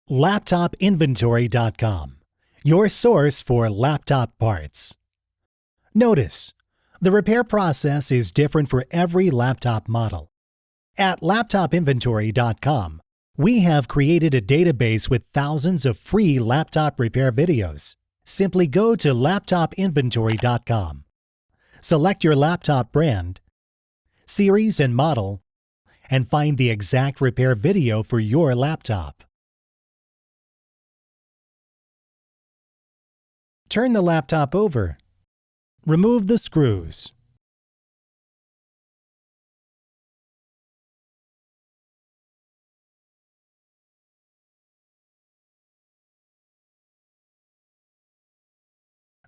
LaptopInventory.com, your source for laptop parts. Notice, the repair process is different for every laptop model. At LaptopInventory.com, we have created a database with thousands of free laptop repair videos. Simply go to LaptopInventory.com. Select your laptop brand, series and model, and find the exact repair video for your laptop. Turn the laptop over. Remove the screws.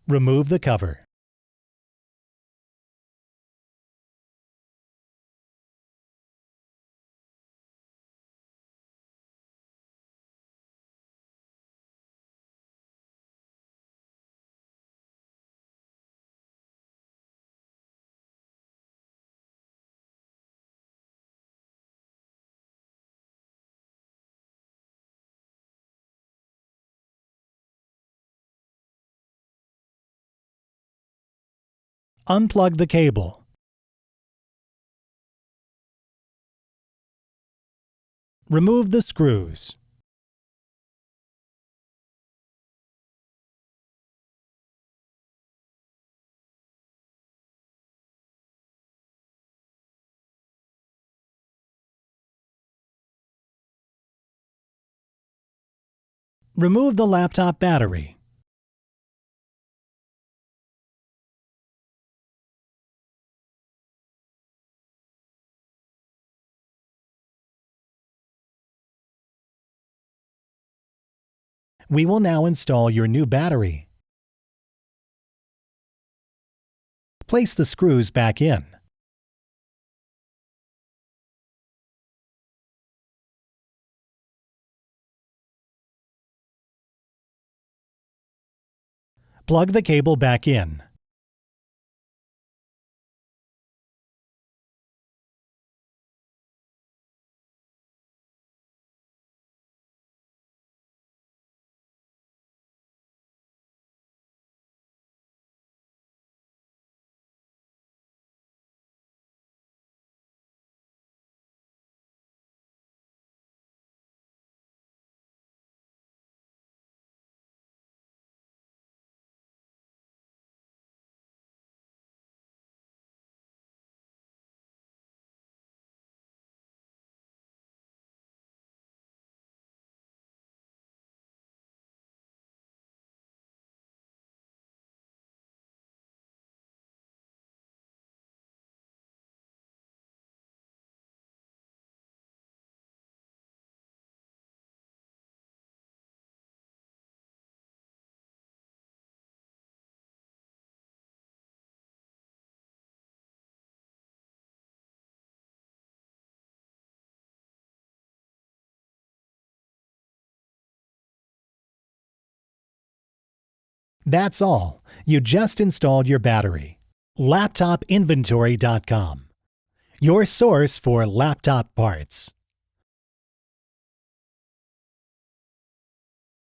Remove the cover. Unplug the cable. Remove the screws. Remove the laptop battery. We will now install your new battery. Place the screws back in. Plug the cable back in. That's all. You just installed your battery. LaptopInventory.com, your source for laptop parts.